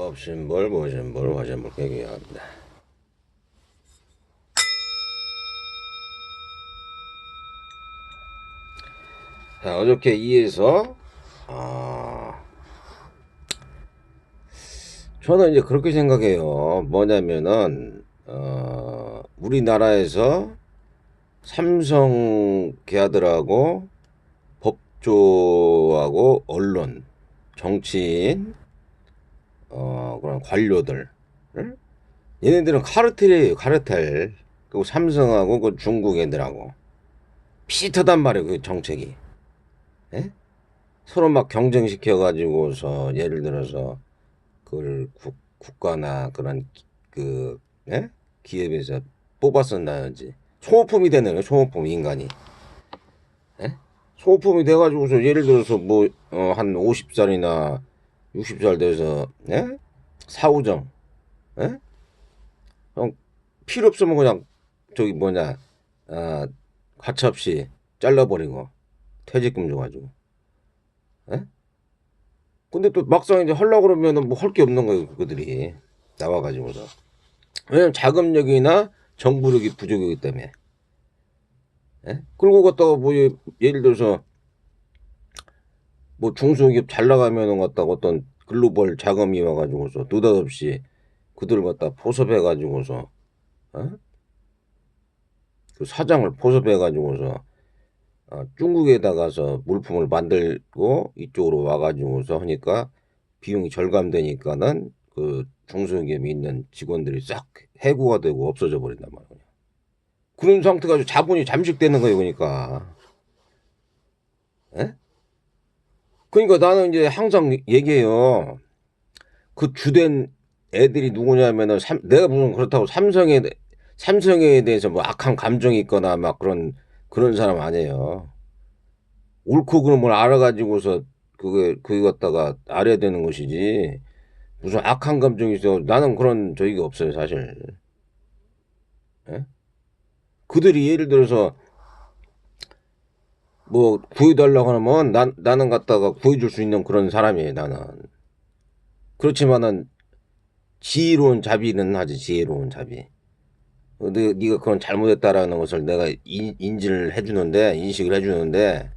법신볼, 모신볼, 화신볼 개개합니다. 자, 어저께 2에서 저는 이제 그렇게 생각해요. 뭐냐면은 우리나라에서 삼성 계열들하고 법조하고 언론, 정치인, 그런 관료들, 응? 얘네들은 카르텔이에요, 카르텔. 그리고 삼성하고 그 중국 애들하고 비슷하단 말이에요, 그 정책이. 예? 서로 막 경쟁시켜가지고서 예를 들어서 그걸 국가나 그런 그 예? 기업에서 뽑았었나든지 소모품이 되는 거예요, 소모품 인간이. 예? 소모품이 돼가지고서 예를 들어서 뭐 한 50살이나 60살 돼서 예? 사후정 예? 필요 없으면 그냥 저기 뭐냐 가차없이 잘라버리고 퇴직금 줘가지고. 예? 근데 또 막상 이제 하려고 그러면은 뭐 할 게 없는 거예요, 그들이. 나와가지고서. 왜냐면 자금력이나 정부력이 부족이기 때문에. 예? 그리고 갖다가 뭐 예를 들어서 뭐 중소기업 잘 나가면은 갖다가 어떤 글로벌 자금이 와가지고서 느닷없이 그들을 갖다 포섭해가지고서 그 사장을 포섭해가지고서 중국에다 가서 물품을 만들고 이쪽으로 와가지고서 하니까 비용이 절감되니까는 그 중소기업이 있는 직원들이 싹 해고가 되고 없어져 버린단 말이에요. 그런 상태가 아주 자본이 잠식되는 거예요, 그러니까. 예? 그러니까 나는 이제 항상 얘기해요. 그 주된 애들이 누구냐면은 내가 무슨 그렇다고 삼성에 대해서 뭐 악한 감정이 있거나 막 그런 사람 아니에요. 옳고 그름을 알아가지고서 그게 갖다가 알아야 되는 것이지. 무슨 악한 감정이 있어. 나는 그런 저기가 없어요, 사실. 예? 그들이 예를 들어서 뭐 구해달라고 하면 나는 갖다가 구해줄 수 있는 그런 사람이에요, 나는. 그렇지만은 지혜로운 자비는 하지, 지혜로운 자비. 네가 그건 잘못했다라는 것을 내가 인식을 해주는데,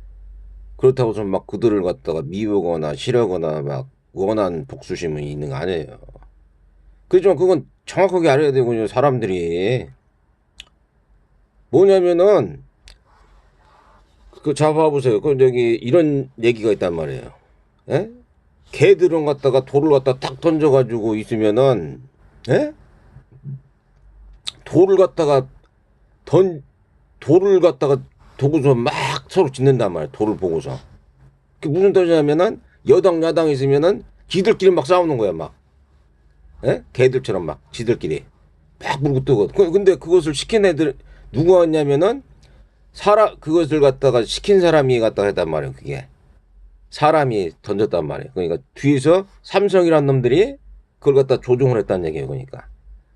그렇다고 해서 막 그들을 갖다가 미우거나 싫어하거나 막 원한 복수심이 있는 거 아니에요. 그렇지만 그건 정확하게 알아야 되거든요, 사람들이. 뭐냐면은 그 잡아보세요. 그 저기 이런 얘기가 있단 말이에요. 예? 개들은 갖다가 돌을 갖다 딱 던져가지고 있으면은 예? 돌을 갖다가 던 돌을 갖다가 두고서 막 서로 짓는단 말이에요. 돌을 보고서. 그게 무슨 뜻이냐면은 여당 야당 있으면은 지들끼리 막 싸우는 거야, 막. 예? 개들처럼 막 지들끼리 막 물고 뜨고. 근데 그것을 시킨 애들 누가 왔냐면은 그것을 갖다가 시킨 사람이 갖다가 했단 말이에요. 그게 사람이 던졌단 말이에요. 그러니까 뒤에서 삼성이란 놈들이 그걸 갖다 조종을 했다는 얘기예요. 그러니까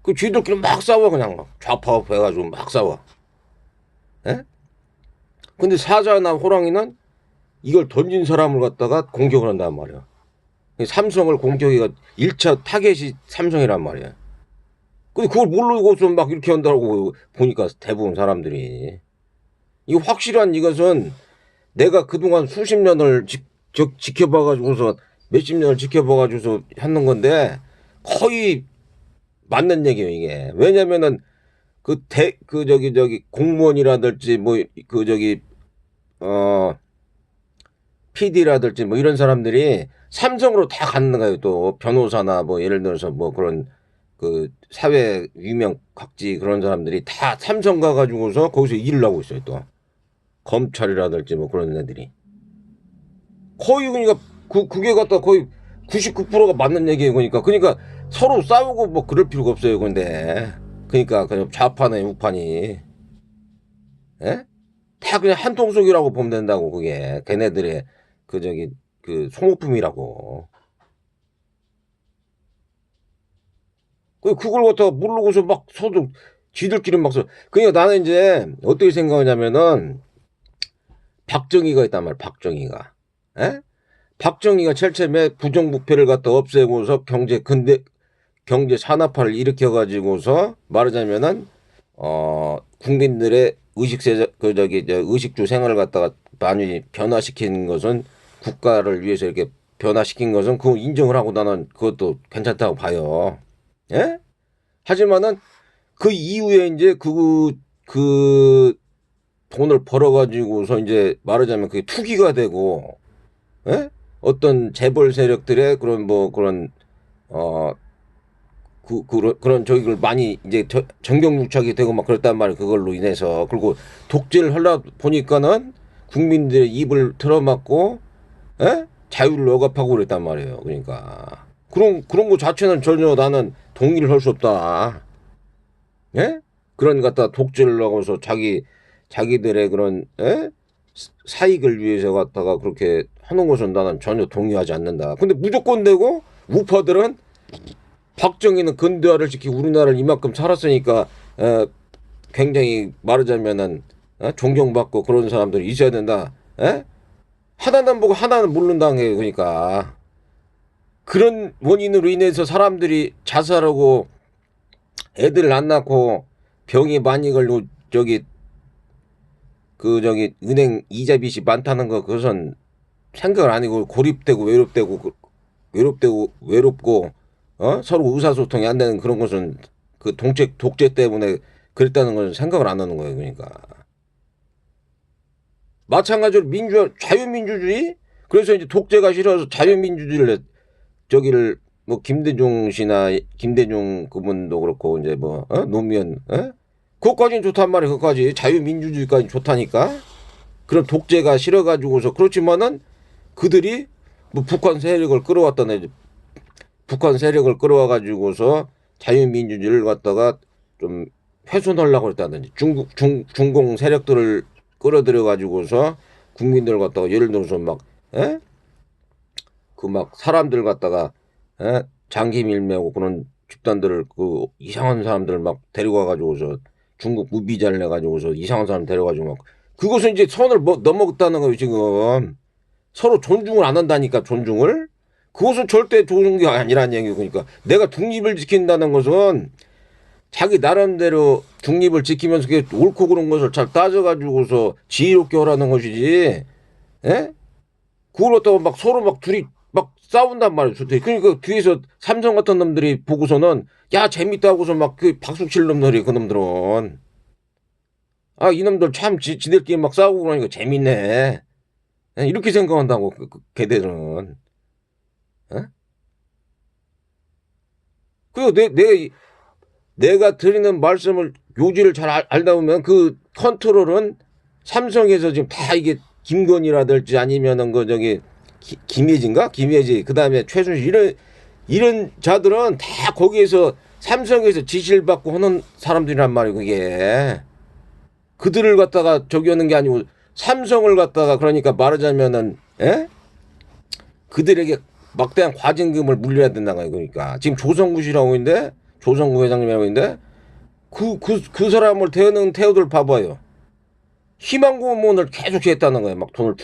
그 쥐들끼리 막 싸워, 그냥 막 좌파우파 해가지고 막 싸워. 예? 근데 사자나 호랑이는 이걸 던진 사람을 갖다가 공격을 한단 말이에요. 삼성을 공격해가 1차 타겟이 삼성이란 말이에요. 근데 그걸 모르고서 막 이렇게 한다고 보니까 대부분 사람들이. 이 확실한 이것은 내가 그동안 수십 년을 지켜봐가지고서 몇십 년을 지켜봐가지고서 하는 건데 거의 맞는 얘기예요, 이게. 왜냐면은 저기 공무원이라든지 뭐 그 저기 PD라든지 뭐 이런 사람들이 삼성으로 다 가는 거예요. 또 변호사나 뭐 예를 들어서 뭐 그런 그 사회 유명 각지 그런 사람들이 다 삼성 가가지고서 거기서 일을 하고 있어요. 또 검찰이라든지 뭐 그런 애들이 거의. 그러니까 그게 갖다 거의 99%가 맞는 얘기예요. 그러니까 서로 싸우고 뭐 그럴 필요가 없어요. 근데 그러니까 그냥 좌파나 우파니 예? 다 그냥 한 통속이라고 보면 된다고. 그게 걔네들의 그 저기 그 소모품이라고. 그걸 갖다가 모르고서 막 서로 지들끼리 막 그러니까 나는 이제 어떻게 생각하냐면은 박정희가 있단 말이야. 박정희가. 예? 박정희가 제일 처음에 부정부패를 갖다 없애고서 경제 산업화를 일으켜가지고서 말하자면은 국민들의 의식주 생활을 갖다가 많이 변화시킨 것은 국가를 위해서 이렇게 변화시킨 것은 그거 인정을 하고 나는 그것도 괜찮다고 봐요. 예? 하지만은 그 이후에 이제 그 돈을 벌어가지고서 이제 말하자면 그게 투기가 되고, 예? 어떤 재벌 세력들의 그런 그런 저기를 많이 이제 정경유착이 되고 막 그랬단 말이에요. 그걸로 인해서. 그리고 독재를 하려 보니까는 국민들의 입을 틀어막고, 에? 자유를 억압하고 그랬단 말이에요. 그러니까. 그런 거 자체는 전혀 나는 동의를 할 수 없다. 예? 그런 갖다 독재를 하고서 자기들의 그런, 에? 사익을 위해서 갖다가 그렇게 하는 것은 나는 전혀 동의하지 않는다. 근데 무조건 되고 우파들은 박정희는 근대화를 지키고 우리나라를 이만큼 살았으니까 굉장히 말하자면은 존경받고 그런 사람들이 있어야 된다. 에? 하나는 보고 하나는 모른다는 게 그러니까 그런 원인으로 인해서 사람들이 자살하고 애들 안 낳고 병이 많이 걸리고 은행 이자 빚이 많다는 거 그것은 생각을 안 하고 고립되고 외롭고 서로 의사소통이 안 되는 그런 것은 그 독재 때문에 그랬다는 것은 생각을 안 하는 거예요. 그러니까 마찬가지로 자유민주주의 그래서 이제 독재가 싫어서 자유민주주의를 저기를 뭐 김대중 그분도 그렇고 이제 노무현 그것까지는 좋단 말이에요. 그것까지 자유민주주의까지 좋다니까. 그런 독재가 싫어가지고서 그렇지만은 그들이 뭐 북한 세력을 끌어와가지고서 자유민주주의를 갖다가 좀 훼손하려고 했다든지 중공 세력들을 끌어들여가지고서 국민들 갖다가 예를 들어서 막 사람들 갖다가 장기 밀매하고 그런 집단들을 그 이상한 사람들 막 데리고 와가지고서 중국 무비자를 내가지고서 이상한 사람 데려가지고 막 그것은 이제 선을 넘어갔다는 거예요. 지금 서로 존중을 안 한다니까. 존중을 그것은 절대 좋은 게 아니라는 얘기고. 그러니까 내가 독립을 지킨다는 것은 자기 나름대로 중립을 지키면서 그게 옳고 그런 것을 잘 따져가지고서 지혜롭게 하라는 것이지. 예? 그걸 갖다가 막 서로 막 둘이 막 싸운단 말이에요. 그러니까 뒤에서 삼성 같은 놈들이 보고서는 야 재밌다고서 막 그 박수 칠 놈들이 그 놈들은 이놈들 참 지들끼리 막 싸우고 그러니까 재밌네. 이렇게 생각한다고 걔들은. 그리고 내가 드리는 말씀을 요지를 잘 알다 보면 그 컨트롤은 삼성에서 지금 다 이게 김건희라든지 아니면은 김혜지 그다음에 최순실 이런 자들은 다 거기에서 삼성에서 지시를 받고 하는 사람들이란 말이에요. 그게 그들을 갖다가 저기 하는 게 아니고 삼성을 갖다가 그러니까 말하자면은 그들에게 막대한 과징금을 물려야 된다는 거예요. 그러니까 지금 조성구 있는데 조성구 회장님이라고 있는데 그 사람을 태우들 봐봐요. 희망고문을 계속 했다는 거예요. 막 돈을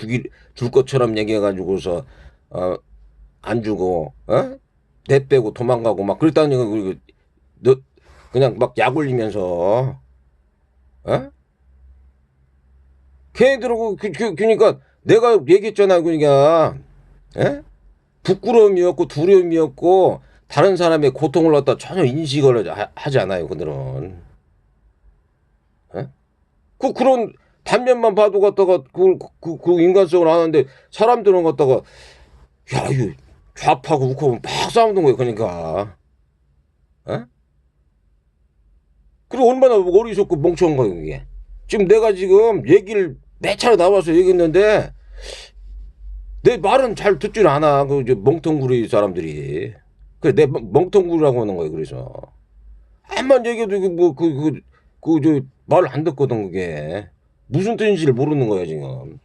줄 것처럼 얘기해가지고서 안 주고 내빼고 도망가고 막 그랬다는 거. 그리고 너 그냥 막 약 올리면서 걔네들하고 그러니까 내가 얘기했잖아요. 그러니까 부끄러움이었고 두려움이었고 다른 사람의 고통을 갖다 전혀 인식을 하지 않아요. 그들은 그런 단면만 봐도 갖다가 그 인간성을 안 하는데 사람들은 갖다가 야 이거 좌파고 우파고 막 싸우는 거예요. 그러니까 그리고 얼마나 어리석고 멍청한 거예요. 그게 지금 내가 지금 얘기를 몇 차례 나와서 얘기했는데 내 말은 잘 듣질 않아. 그 멍텅구리 사람들이. 그래 내 멍텅구리라고 하는 거예요. 그래서 한만 얘기해도 말을 안 듣거든. 그게 무슨 뜻인지를 모르는 거야 지금.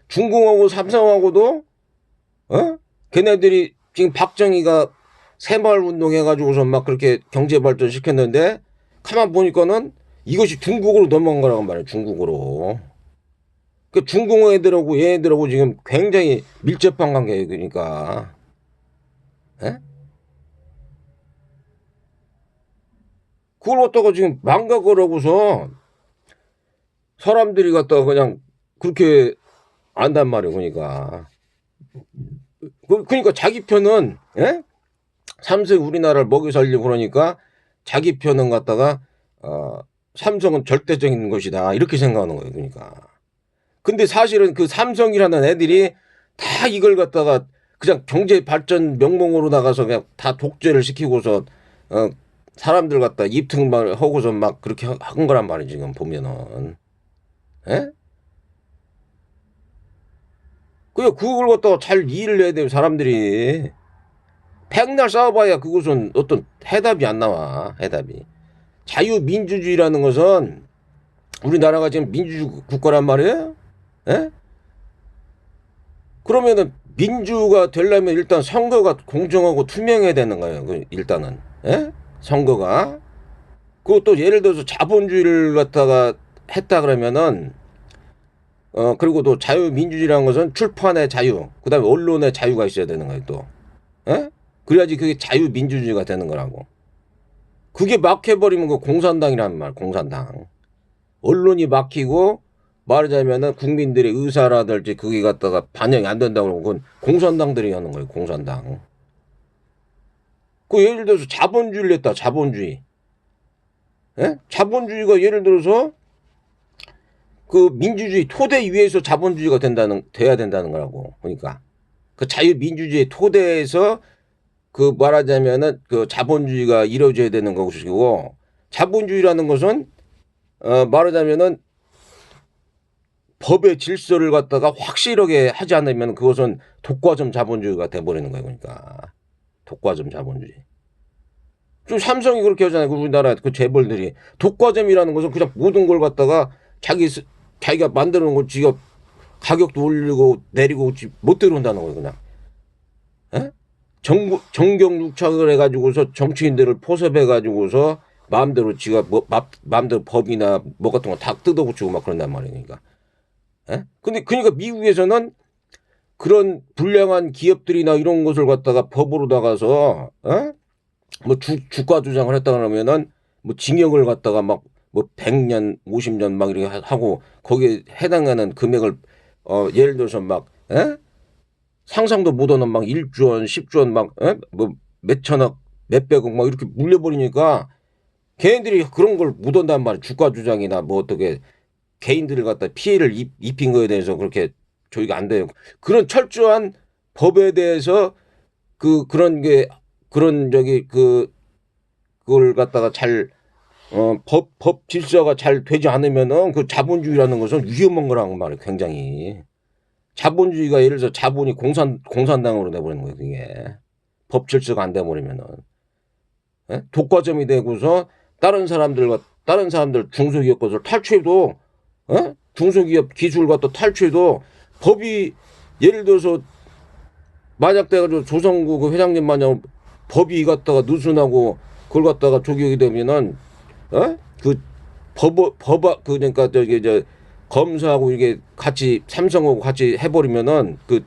중공하고 삼성하고도 걔네들이 지금 박정희가 새마을 운동 해가지고서 막 그렇게 경제 발전 시켰는데 가만 보니까는 이것이 중국으로 넘어간 거라고 말이야. 중국으로. 그 중공 애들하고 얘네들하고 지금 굉장히 밀접한 관계예요. 그러니까. 예? 그걸 갖다가 지금 망각을 하고서 사람들이 갖다가 그냥 그렇게 안단 말이에요. 그러니까. 그러니까 자기 편은, 예? 삼성이 우리나라를 먹여 살리고 그러니까 자기 편은 갖다가, 삼성은 절대적인 것이다. 이렇게 생각하는 거예요. 그러니까. 근데 사실은 그 삼성이라는 애들이 다 이걸 갖다가 그냥 경제 발전 명목으로 나가서 그냥 다 독재를 시키고서, 사람들 갖다 입특만 하고서 막 그렇게 한 거란 말이에요. 지금 보면은. 예? 그걸 갖다가 잘 이해를 해야 돼요. 사람들이. 백날 싸워봐야 그것은 어떤 해답이 안 나와. 해답이. 자유민주주의라는 것은 우리나라가 지금 민주주의 국가란 말이에요. 예? 그러면은 민주가 되려면 일단 선거가 공정하고 투명해야 되는 거예요. 일단은. 예? 선거가. 그것도 예를 들어서 자본주의를 갖다가 했다 그러면은, 그리고 또 자유민주주의라는 것은 출판의 자유, 그 다음에 언론의 자유가 있어야 되는 거예요, 또. 예? 그래야지 그게 자유민주주의가 되는 거라고. 그게 막혀버리면 그 공산당이란 말, 공산당. 언론이 막히고, 말하자면은 국민들의 의사라든지 그게 갖다가 반영이 안 된다고 그러면 그건 공산당들이 하는 거예요, 공산당. 그 예를 들어서 자본주의를 했다, 자본주의. 예? 자본주의가 예를 들어서 그 민주주의 토대 위에서 자본주의가 돼야 된다는 거라고. 그러니까. 그 자유민주주의 토대에서 그 말하자면은 그 자본주의가 이루어져야 되는 것이고, 자본주의라는 것은, 말하자면은 법의 질서를 갖다가 확실하게 하지 않으면 그것은 독과점 자본주의가 돼버리는 거예요. 그러니까. 독과점 자본주의. 좀 삼성이 그렇게 하잖아요. 우리나라 그 재벌들이. 독과점이라는 것은 그냥 모든 걸 갖다가 자기가 만들어 놓은 걸 지가 가격도 올리고 내리고 못 들어온다는 거예요. 그냥. 에? 정경육착을 해가지고서 정치인들을 포섭해가지고서 마음대로 지가 마음대로 법이나 뭐 같은 거 다 뜯어붙이고 막 그런단 말이에요. 그러니까. 예? 근데 그러니까 미국에서는 그런 불량한 기업들이나 이런 것을 갖다가 법으로 나가서, 뭐 주가 조작을 했다 그러면은 뭐 징역을 갖다가 막 뭐 100년, 50년 막 이렇게 하고 거기에 해당하는 금액을, 예를 들어서 막, 상상도 못하는 막 1조 원, 10조 원 막, 뭐 몇천억, 몇백억 막 이렇게 물려버리니까 걔네들이 그런 걸 묻어온단 말이야. 주가 조작이나 뭐 어떻게 개인들을 갖다 피해를 입힌 거에 대해서 그렇게 조의가 안 돼요. 그런 철저한 법에 대해서 그런 게 그런 그걸 갖다가 잘, 법 질서가 잘 되지 않으면은 그 자본주의라는 것은 위험한 거란 말이에요. 굉장히. 자본주의가 예를 들어서 자본이 공산당으로 돼버리는 거예요. 그게. 법 질서가 안 돼버리면은. 예? 독과점이 되고서 다른 사람들 중소기업 것을 탈취해도, 중소기업 기술을 갖다 탈취해도 법이 예를 들어서 만약 돼가지고 조성구 그 회장님 마냥 법이 갖다가 느슨하고 그걸 갖다가 조기하게 되면은, 그 그러니까 검사하고 이게 같이 삼성하고 같이 해버리면은 그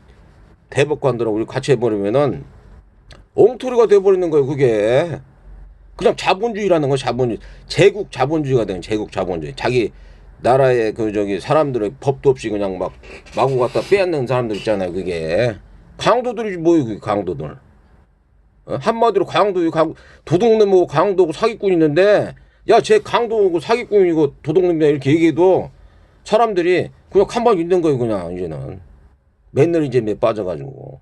대법관들하고 같이 해버리면은 엉터리가 돼버리는 거예요. 그게 그냥 자본주의라는 거. 자본주의, 제국 자본주의가 되는, 제국 자본주의. 자기 나라의 사람들의 법도 없이 그냥 막 마구 갖다 빼앗는 사람들 있잖아요. 그게 강도들이지 뭐예요. 그게 강도들. 한마디로 도둑놈하고 강도고 사기꾼 있는데, 야, 쟤 강도고 사기꾼이고 도둑놈이야 이렇게 얘기해도 사람들이 그냥 가만히 있는 거예요. 그냥 이제는 맨날 이제 빠져가지고.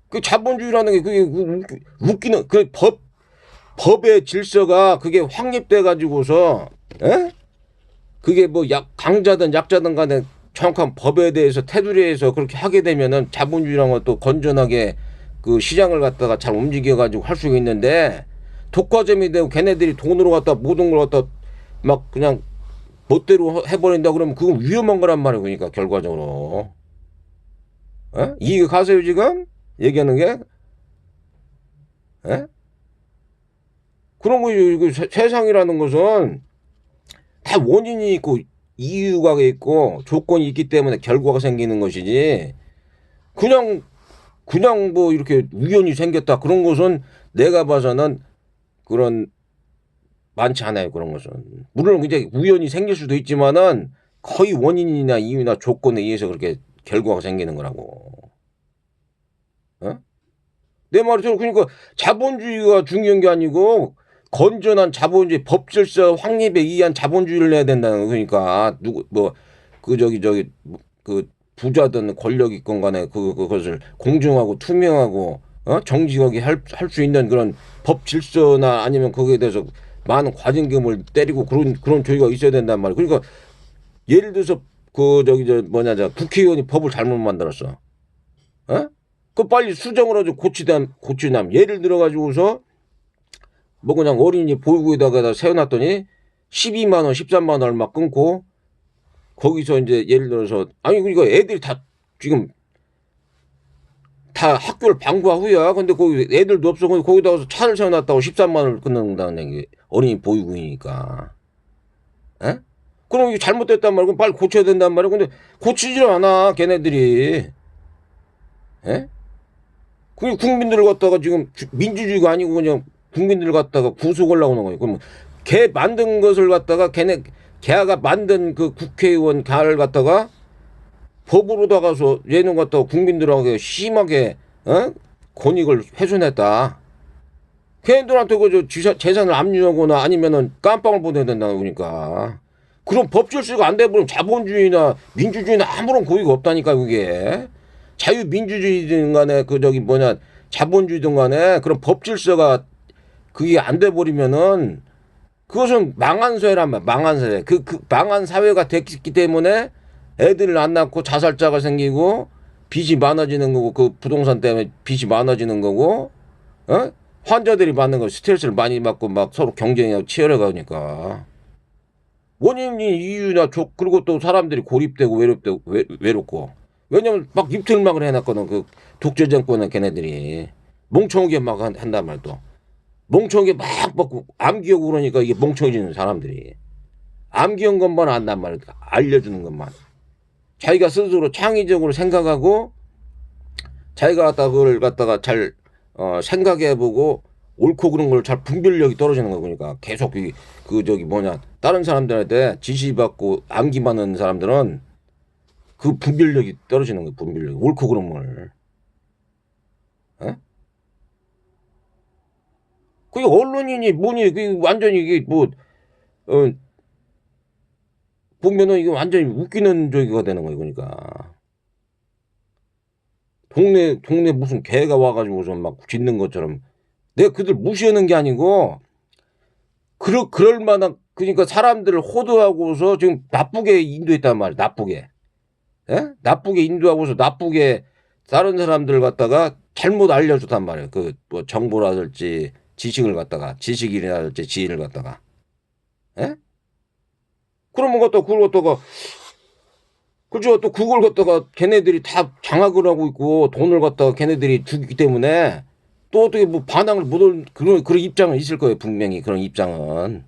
그 자본주의라는 게 그게 웃기는 그 법의 질서가 그게 확립돼 가지고서, 그게 뭐 강자든 약자든 간에 정확한 법에 대해서 테두리에서 그렇게 하게 되면은 자본주의라는 것도 건전하게 그 시장을 갖다가 잘 움직여 가지고 할 수가 있는데, 독과점이 되고 걔네들이 돈으로 갖다 모든 걸 갖다 막 그냥 멋대로 해버린다 그러면 그건 위험한 거란 말이에요. 그러니까 결과적으로. 이해 가세요 지금 얘기하는 게? 그런 거죠. 세상이라는 것은 다 원인이 있고 이유가 있고 조건이 있기 때문에 결과가 생기는 것이지 그냥 뭐 이렇게 우연히 생겼다 그런 것은 내가 봐서는 그런 많지 않아요. 그런 것은 물론 이제 우연히 생길 수도 있지만은 거의 원인이나 이유나 조건에 의해서 그렇게 결과가 생기는 거라고. 어? 내 말이 그러니까 자본주의가 중요한 게 아니고 건전한 자본주의 법질서 확립에 의한 자본주의를 해야 된다는 거. 그러니까 누구 뭐 그 저기 그 부자든 권력 있건 간에 그것을 공정하고 투명하고 정직하게 할 수 있는 그런 법 질서나 아니면 거기에 대해서 많은 과징금을 때리고 그런 조의가 있어야 된단 말이야. 그러니까 예를 들어서 그 저기 저 뭐냐 저 국회의원이 법을 잘못 만들었어. 어? 그 빨리 수정을 하죠. 고치담. 예를 들어 가지고서 뭐 그냥 어린이 보육에다가 세워놨더니 12만 원, 13만 원을 막 끊고 거기서 이제 예를 들어서 아니 그러니까 애들이 다 지금 다 학교를 방과 후야. 근데 거기 애들도 없어. 거기다가 차를 세워놨다고 13만 원을 끊는다는 게 어린이 보육이니까. 에? 그럼 이게 잘못됐단 말이고 빨리 고쳐야 된단 말이야. 근데 고치질 않아 걔네들이. 에? 그 국민들을 갖다가 지금 민주주의가 아니고 그냥 국민들을 갖다가 구속하려고 하는 거예요. 그러면 걔 만든 것을 갖다가 걔가 만든 그 국회의원 가를 갖다가 법으로다가서 얘는 갖다가 국민들하고 심하게 권익을 훼손했다. 걔네들한테 그 재산을 압류하거나 아니면은 깜빵을 보내야 된다 그러니까. 그런 법 질서가 안 돼버리면 자본주의나 민주주의나 아무런 고의가 없다니까 그게. 자유민주주의든 간에 그 저기 뭐냐 자본주의든 간에 그런 법 질서가 그게 안 돼버리면은 그것은 망한 사회란 말이야. 망한 사회. 그 망한 사회가 됐기 때문에 애들을 안 낳고 자살자가 생기고 빚이 많아지는 거고 그 부동산 때문에 빚이 많아지는 거고 환자들이 받는 거 스트레스를 많이 받고 막 서로 경쟁하고 치열해 가니까 원인이 이유나 그리고 또 사람들이 고립되고 외롭고 왜냐면 막 입틀막을 해놨거든 그 독재 정권은 걔네들이 멍청하게 막 한단 말도 멍청하게 막 먹고 암기하고 그러니까 이게 멍청해지는 사람들이 암기한 것만 안단 말이야 알려주는 것만 자기가 스스로 창의적으로 생각하고 자기가 갖다가 그걸 갖다가 잘 생각해보고 옳고 그런 걸 잘 분별력이 떨어지는 거 그러니까 계속 그 저기 뭐냐 다른 사람들한테 지시받고 암기하는 사람들은 그 분별력이 떨어지는 거예요. 분별력이 옳고 그런 걸. 그게 언론이니 뭐니 그 완전히 이게 뭐 보면은 이게 완전히 웃기는 저기가 되는 거예요. 그러니까 동네 무슨 개가 와가지고서 막 짖는 것처럼 내가 그들 무시하는 게 아니고 그럴 만한 그러니까 사람들을 호도하고서 지금 나쁘게 인도했단 말이야. 나쁘게. 나쁘게 인도하고서 나쁘게 다른 사람들 갖다가 잘못 알려줬단 말이에요. 그 뭐 정보라든지 지식이라든지 지혜를 갖다가. 그러면 그걸 갖다가 그죠? 또 그걸 갖다가 걔네들이 다 장악을 하고 있고 돈을 갖다가 걔네들이 주기 때문에 또 어떻게 뭐 반항을 못할 그런 입장은 있을 거예요. 분명히 그런 입장은.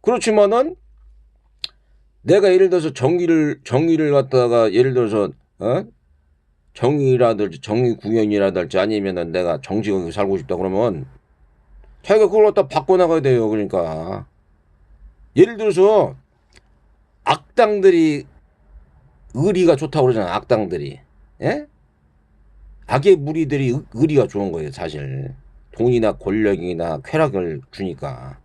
그렇지만은 내가 예를 들어서 정의를 갖다가 예를 들어서 정의라든지 정의 구현이라든지 아니면은 내가 정직하게 살고 싶다 그러면 자기가 그걸 갖다 바꿔나가야 돼요. 그러니까 예를 들어서 악당들이 의리가 좋다고 그러잖아. 악당들이. 악의 무리들이 의리가 좋은 거예요. 사실 돈이나 권력이나 쾌락을 주니까.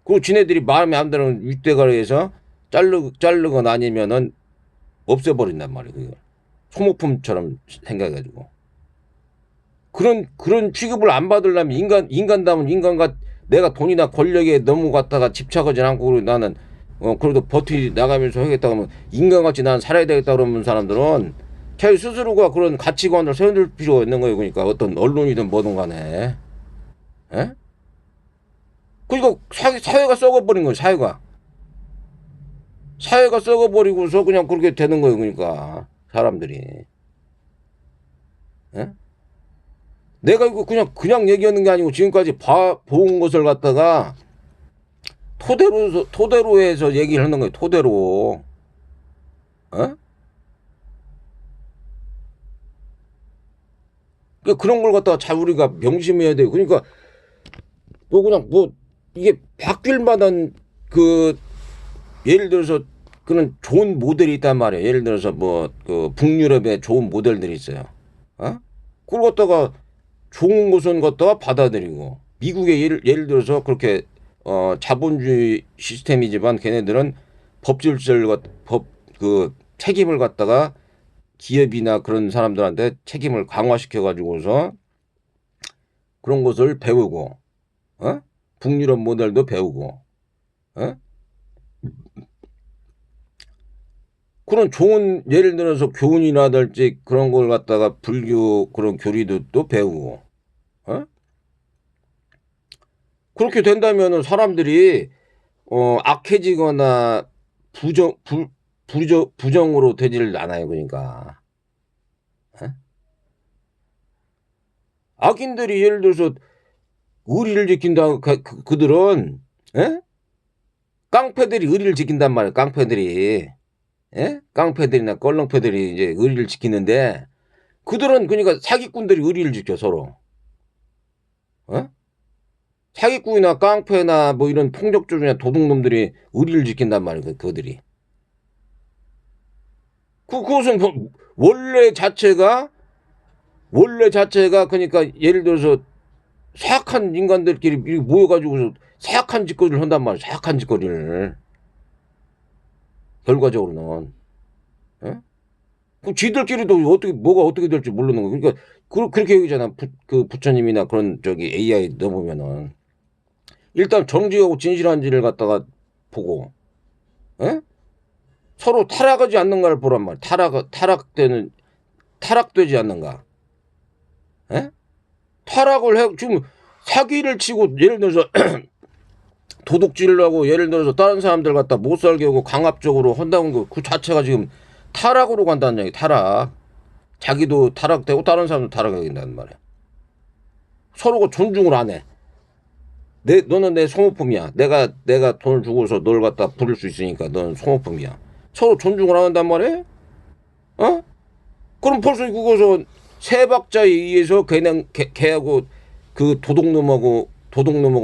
그리고 지네들이 마음에 안 드는 윗대가리에서 자르거나 아니면은 없애버린단 말이에요. 그걸. 소모품처럼 생각해가지고. 그런 취급을 안 받으려면 인간다면 인간과 내가 돈이나 권력에 너무 갖다가 집착하지 않고 나는 그래도 버티 나가면서 하겠다 그러면 인간같이 난 살아야 되겠다 그러는 사람들은 자기 스스로가 그런 가치관을 세워줄 필요가 있는 거예요. 그러니까 어떤 언론이든 뭐든 간에. 그러니까 사회가 썩어버린 거예요. 사회가 썩어버리고서 그냥 그렇게 되는 거예요. 그러니까 사람들이. 내가 이거 그냥 얘기하는 게 아니고 지금까지 본 것을 갖다가 토대로해서 얘기를 하는 거예요. 토대로. 어? 그러니까 그런 걸 갖다가 잘 우리가 명심해야 돼요. 그러니까 뭐 그냥 뭐 이게 바뀔 만한 그 예를 들어서 그런 좋은 모델이 있단 말이에요. 예를 들어서 뭐 그 북유럽에 좋은 모델들이 있어요. 어? 그걸 갖다가 좋은 것은 갖다가 받아들이고 미국의 예를 들어서 그렇게 자본주의 시스템이지만 걔네들은 법 그 책임을 갖다가 기업이나 그런 사람들한테 책임을 강화시켜 가지고서 그런 것을 배우고 북유럽 모델도 배우고 그런 좋은 예를 들어서 교훈이라든지 그런 걸 갖다가 불교 그런 교리도 또 배우고 그렇게 된다면은 사람들이 악해지거나 부정으로 되지를 않아요. 그러니까 악인들이 예를 들어서 의리를 지킨다 그들은 깡패들이 의리를 지킨단 말이에요. 깡패들이 깡패들이나 껄렁패들이 이제 의리를 지키는데 그들은 그러니까 사기꾼들이 의리를 지켜 서로. 사기꾼이나 깡패나 뭐 이런 폭력주의나 도둑놈들이 의리를 지킨단 말이에요. 그들이. 그것은 원래 자체가 그러니까 예를 들어서 사악한 인간들끼리 모여가지고서 사악한 짓거리를 한단 말이에요. 사악한 짓거리를. 결과적으로는. 그 지들끼리도 뭐가 어떻게 될지 모르는 거. 그러니까 그렇게 얘기잖아. 그 부처님이나 그런 저기 AI 넣어보면은 일단 정직하고 진실한지를 갖다가 보고, 서로 타락하지 않는가를 보란 말이야. 타락되지 않는가. 타락을 해, 지금 사기를 치고 예를 들어서 도둑질을 하고 예를 들어서 다른 사람들 갖다 못 살게 하고 강압적으로 한다는 거 그 자체가 지금 타락으로 간다는 얘기. 타락. 자기도 타락되고 다른 사람도 타락하게 된다는 말이야. 서로가 존중을 안 해. 너는 내 소모품이야. 내가 돈을 주고서 널 갖다 부릴 수 있으니까 너는 소모품이야. 서로 존중을 안 한단 말이야? 그럼 벌써 그거서 세 박자에 의해서 그냥 걔하고 그 도둑놈하고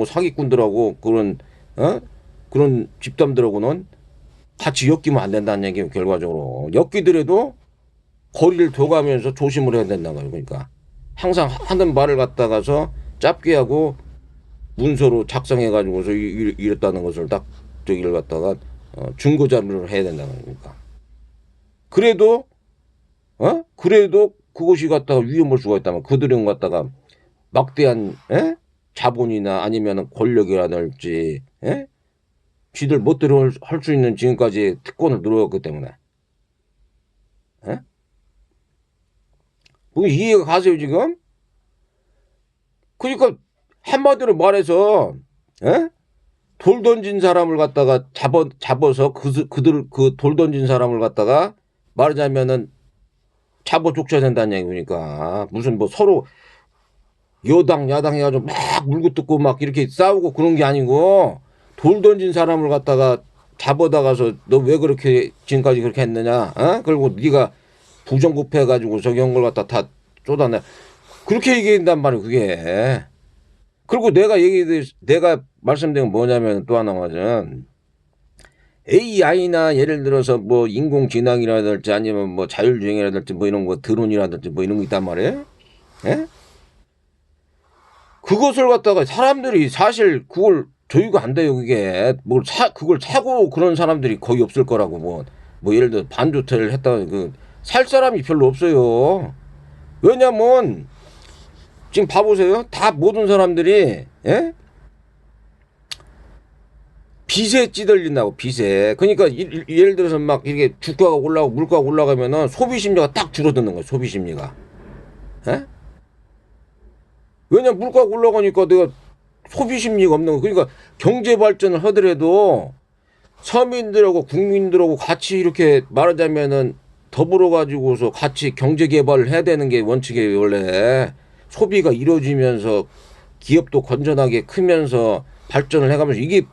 사기꾼들하고 그런 집단들하고는 같이 엮이면 안 된다는 얘기예요. 결과적으로 엮이더라도 거리를 둬가면서 조심을 해야 된다는 거예요. 그러니까 항상 하는 말을 갖다가서 짧게 하고 문서로 작성해가지고서 이랬다는 것을 딱 저기를 갖다가 증거 자료를 해야 된다는 거니까. 그래도 그것이 갖다가 위험할 수가 있다면 그들은 갖다가 막대한 자본이나 아니면 권력이라든지 지들 멋대로 할 수 있는 지금까지 특권을 누렸기 때문에 뭐 이해가 가세요 지금? 그러니까 한마디로 말해서 돌 던진 사람을 갖다가 잡아서 그들 그 돌 던진 사람을 갖다가 말하자면은 잡아 족쳐야 된다는 얘기니까 무슨 뭐 서로 여당 야당 해가지고 막 물고 뜯고 막 이렇게 싸우고 그런 게 아니고 돌 던진 사람을 갖다가 잡아다가서 너 왜 그렇게 지금까지 그렇게 했느냐? 그리고 네가 부정부패해가지고 저기 한 걸 갖다 다 쏟아내. 그렇게 얘기한단 말이에요. 그게. 그리고 내가 말씀드린 건 뭐냐면 또 하나는 AI나 예를 들어서 뭐 인공지능이라든지 아니면 뭐 자율주행이라든지 뭐 이런 거 드론이라든지 뭐 이런 거 있단 말이에요. 그것을 갖다가 사람들이 사실 그걸 조율가 안 돼요. 그게 그걸 사고 그런 사람들이 거의 없을 거라고 뭐 예를 들어 반도체를 했다가 살 사람이 별로 없어요. 왜냐면 지금 봐보세요. 다 모든 사람들이 빚에 찌들린다고. 빚에. 그러니까 예를 들어서 막 이렇게 주가가 올라가고 물가가 올라가면은 소비 심리가 딱 줄어드는 거예요. 소비 심리가. 왜냐 물가가 올라가니까 내가 소비 심리가 없는 거. 그러니까 경제 발전을 하더라도 서민들하고 국민들하고 같이 이렇게 말하자면은 더불어 가지고서 같이 경제 개발을 해야 되는 게 원칙이에요. 원래 소비가 이루어지면서 기업도 건전하게 크면서 발전을 해가면서 이게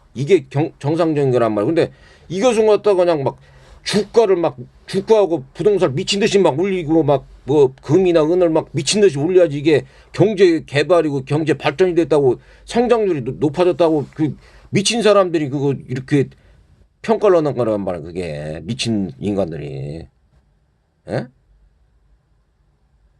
정상적인 거란 말이야. 근데 이것은 갖다가 그냥 막 주가하고 부동산 미친 듯이 막 올리고 막 뭐 금이나 은을 막 미친 듯이 올려야지 이게 경제 개발이고 경제 발전이 됐다고 성장률이 높아졌다고 그 미친 사람들이 그거 이렇게 평가를 하는 거란 말이야. 그게 미친 인간들이. 예?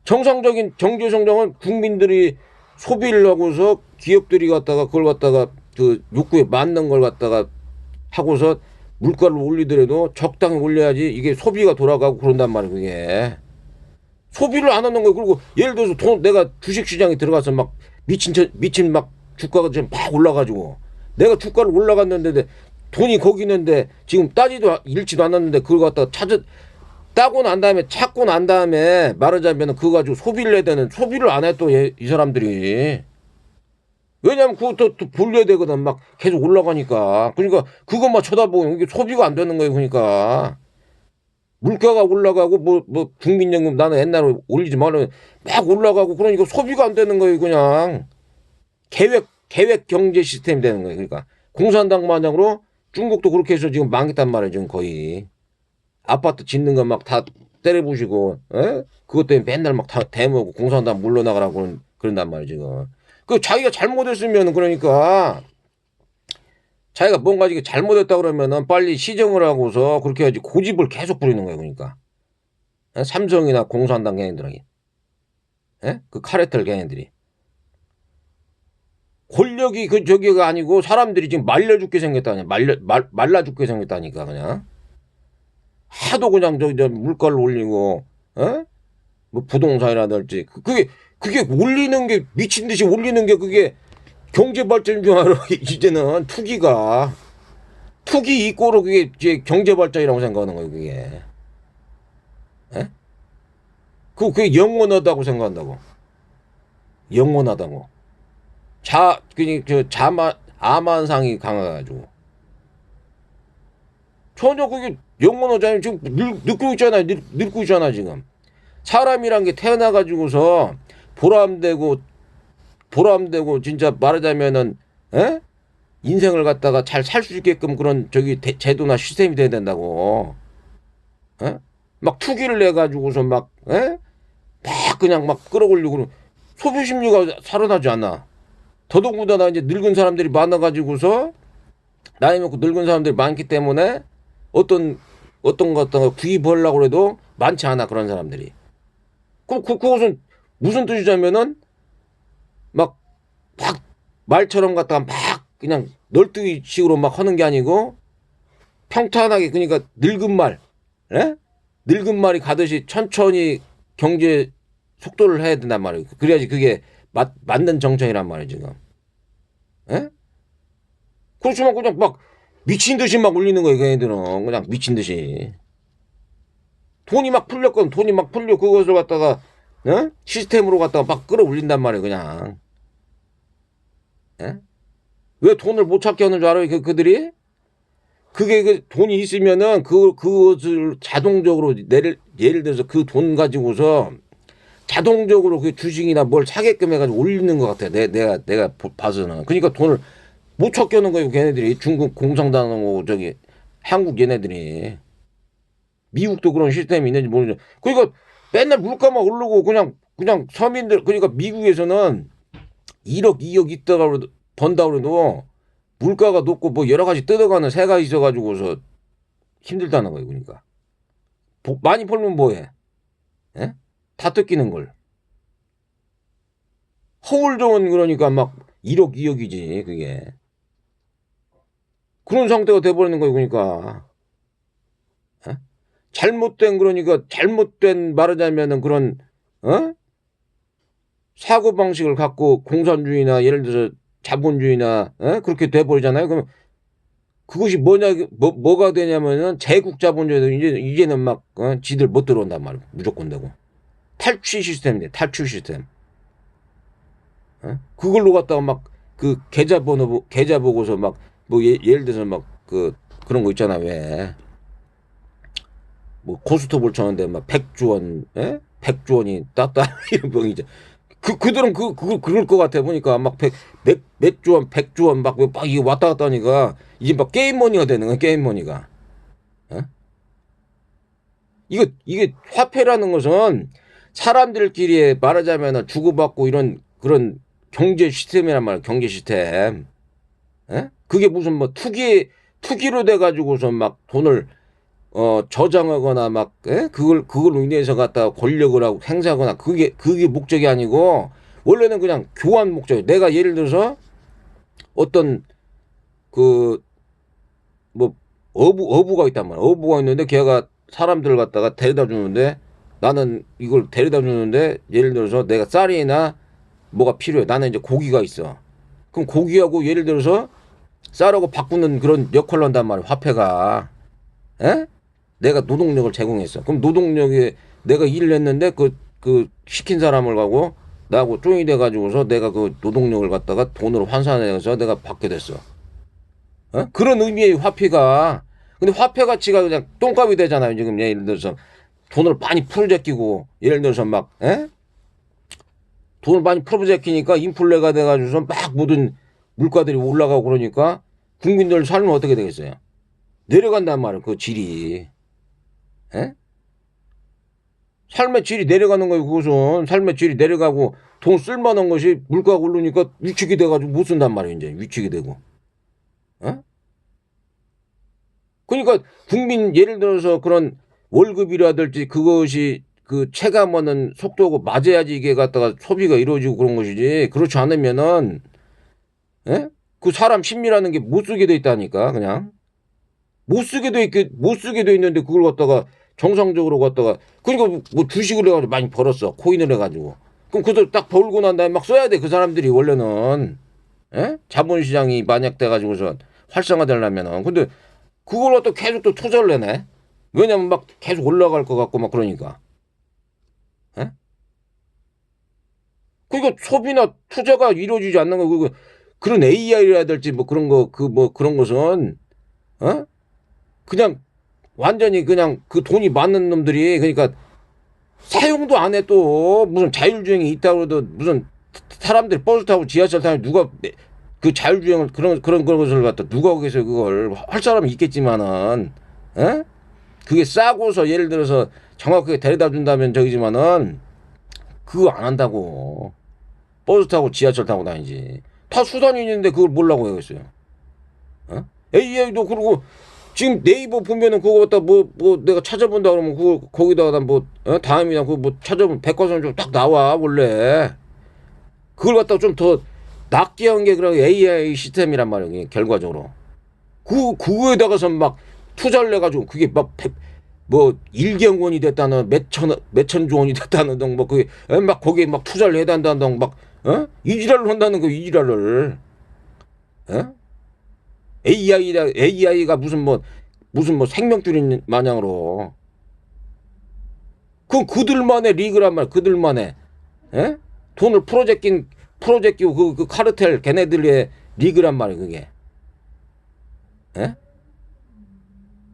정상적인 경제 성장은 국민들이 소비를 하고서 기업들이 갖다가 그걸 갖다가 그 욕구에 맞는 걸 갖다가 하고서 물가를 올리더라도 적당히 올려야지 이게 소비가 돌아가고 그런단 말이에요. 그게 소비를 안 하는 거예요. 그리고 예를 들어서 내가 주식시장에 들어가서 막 미친 막 주가가 지금 막 올라가지고 내가 주가를 올라갔는데 돈이 거기 있는데 지금 따지도 잃지도 않았는데 그걸 갖다가 찾고 난 다음에 말하자면 그거 가지고 소비를 해야 되는 소비를 안 해 또 이 사람들이. 왜냐면 그것도 또 불려야 되거든. 막 계속 올라가니까. 그러니까 그것만 쳐다보고 이게 소비가 안 되는 거예요. 그러니까 물가가 올라가고 뭐 국민연금 나는 옛날에 올리지 말라고 막 올라가고 그러니까 소비가 안 되는 거예요. 그냥 계획 경제 시스템이 되는 거예요. 그러니까 공산당 마냥으로 중국도 그렇게 해서 지금 망했단 말이에요. 지금 거의 아파트 짓는 거 막 다 때려부시고, 에? 그것 때문에 맨날 막 다 대모고 공산당 물러나가라고 그런단 말이에요. 지금 그 자기가 잘못했으면 그러니까 자기가 뭔가 이게 잘못했다 그러면은 빨리 시정을 하고서 그렇게 해야지 고집을 계속 부리는 거예요. 그러니까 에? 삼성이나 공산당 개인들에게 그 카레텔 개인들이 권력이 그 저기가 아니고 사람들이 지금 말려 죽게 생겼다니 말라 죽게 생겼다니까 그냥 하도 그냥 저 물가를 올리고 뭐 부동산이라든지 그게 올리는 게 미친 듯이 올리는 게 그게 경제 발전 중 하나 이제는 투기 이꼬로 그게 이제 경제 발전이라고 생각하는 거예요. 그게 그게 영원하다고 생각한다고. 영원하다고. 아만상이 강해가지고 전혀 그게 영원하잖아요. 지금 늙고 있잖아요. 늙고 있잖아 지금. 사람이란 게 태어나가지고서 보람되고 진짜 말하자면은 인생을 갖다가 잘 살 수 있게끔 그런 저기 제도나 시스템이 돼야 된다고. 막 투기를 내 가지고서 막 그냥 막 끌어올리고 소비 심리가 살아나지 않아. 더더군다나 이제 늙은 사람들이 많아가지고서 나이 먹고 늙은 사람들이 많기 때문에 어떤 것 갖다가 구입하려고 해도 많지 않아 그런 사람들이. 그럼 그것은 무슨 뜻이냐면은 막 말처럼 갖다가 막 그냥 널뛰기식으로 막 하는 게 아니고 평탄하게 그러니까 늙은 말이 가듯이 천천히 경제 속도를 해야 된단 말이에요. 그래야지 그게 맞는 정책이란 말이에요 지금. 그렇지만 그냥 막 미친 듯이 막 올리는 거예요. 걔네들은 그냥 미친 듯이. 돈이 막 풀렸건 돈이 막 풀려 그것을 갖다가 시스템으로 갖다가 막 끌어올린단 말이에요. 그냥. 왜 돈을 못 찾게 하는 줄 알아요? 그들이? 그게 그 돈이 있으면은 그것을 자동적으로 예를 들어서 그 돈 가지고서 자동적으로 그 주식이나 뭘 사게끔 해가지고 올리는 것 같아. 내가 봐서는. 그러니까 돈을 못 찾게 하는 거예요. 걔네들이. 중국 공산당하고 저기 한국 얘네들이. 미국도 그런 시스템이 있는지 모르죠. 그러니까 맨날 물가만 오르고 그냥 서민들 그러니까 미국에서는 1억 2억 있다가 번다 그래도 물가가 높고 뭐 여러 가지 뜯어가는 새가 있어가지고서 힘들다는 거예요. 그러니까 많이 벌면 뭐해? 다 뜯기는 걸. 허울 좋은 그러니까 막 1억 2억이지 그게. 그런 상태가 돼버리는 거예요. 그러니까 잘못된 말하자면은 그런 사고 방식을 갖고 공산주의나 예를 들어서 자본주의나 그렇게 돼버리잖아요. 그러면 그것이 뭐가 되냐면은 제국 자본주의도 이제는 막 지들 못 들어온단 말이에요. 무조건 되고 탈취 시스템인데 탈취 시스템. 그걸로 갖다가 막 그 계좌 보고서 막 뭐 예를 들어서 막 그런 거 있잖아. 왜 뭐 고스톱을 쳤는데 막 100조 원 100조 원이 땄다 이런 병이죠. 그들은 그럴 것 같아 보니까 막 몇 조원, 100조원 막 이게 왔다 갔다 하니까 이제 막 게임 머니가 되는 거야, 게임 머니가. 어? 이게 화폐라는 것은 사람들끼리 말하자면 주고받고 이런 그런 경제 시스템이란 말이야, 경제 시스템. 그게 무슨 뭐 투기로 돼 가지고서 막 돈을 저장하거나 막 그걸로 인해서 갖다가 권력을 하고 행사하거나 그게 목적이 아니고 원래는 그냥 교환 목적이. 내가 예를 들어서 어떤 그 뭐 어부가 있단 말이야. 어부가 있는데 걔가 사람들을 갖다가 데려다 주는데 나는 이걸 데려다 주는데 예를 들어서 내가 쌀이나 뭐가 필요해. 나는 이제 고기가 있어. 그럼 고기하고 예를 들어서 쌀하고 바꾸는 그런 역할을 한단 말이야. 화폐가. 에? 내가 노동력을 제공했어. 그럼 노동력에 내가 일을 했는데 그 시킨 사람을 가고 나하고 쪼이 돼가지고서 내가 그 노동력을 갖다가 돈으로 환산해서 내가 받게 됐어. 그런 의미의 화폐가. 근데 화폐 가치가 그냥 똥값이 되잖아요. 지금 예를 들어서 돈을 많이 풀어제끼고 예를 들어서 막 돈을 많이 풀어제끼니까 인플레가 돼가지고서 막 모든 물가들이 올라가고 그러니까 국민들 삶은 어떻게 되겠어요? 내려간단 말이에요. 그 질이. 에? 삶의 질이 내려가는 거예요. 그것은 삶의 질이 내려가고 돈 쓸만한 것이 물가가 오르니까 위축이 돼가지고 못 쓴단 말이에요. 이제 위축이 되고. 그러니까 국민 예를 들어서 그런 월급이라든지 그것이 그 체감하는 속도고 맞아야지 이게 갖다가 소비가 이루어지고 그런 것이지. 그렇지 않으면은 그 사람 심리라는 게 못 쓰게 돼 있다니까. 그냥 못 쓰게 돼 있는데 그걸 갖다가 정상적으로 갖다가 그러니까 뭐 주식을 해가지고 많이 벌었어. 코인을 해가지고. 그럼 그걸 딱 벌고 난 다음에 막 써야 돼. 그 사람들이 원래는 자본시장이 만약 돼가지고서 활성화되려면은. 근데 그걸 갖다 계속 또 투자를 해네. 왜냐면 막 계속 올라갈 것 같고 막 그러니까. 그러니까 소비나 투자가 이루어지지 않는 거 그런 AI라든지 뭐 그런 거 뭐 그런 것은 그냥 완전히 그냥 그 돈이 많은 놈들이 그러니까 사용도 안 해. 또 무슨 자율주행이 있다고 해도 무슨 사람들이 버스 타고 지하철 타면 누가 그 자율주행을 그런 것을 갖다 누가 거기서 그걸 할 사람은 있겠지만은 그게 싸고서 예를 들어서 정확하게 데려다 준다면 저기지만은 그거 안 한다고. 버스 타고 지하철 타고 다니지. 다 수단이 있는데 그걸 뭐라고 해야겠어요. AI도 그러고 지금 네이버 보면은 그거 갖다 뭐 내가 찾아본다 그러면 그거 거기다가 뭐 다음이나 그거 뭐 찾아보면 백과사전 좀 딱 나와 원래. 그걸 갖다가 좀 더 낫게 한 게 그런 AI 시스템이란 말이에요. 결과적으로. 그거에다가서 막 투자를 해가지고 그게 막 뭐 1경 원이 됐다는 몇천조 원이 됐다는 등 뭐 그게 막 거기에 막 투자를 해야 된다는 등막 이지랄을 한다는 거 이지랄을. AI가 무슨 뭐 생명줄인 마냥으로. 그건 그들만의 리그란 말. 그들만의 돈을 풀어제끼고 그 카르텔 걔네들의 리그란 말이에요. 그게.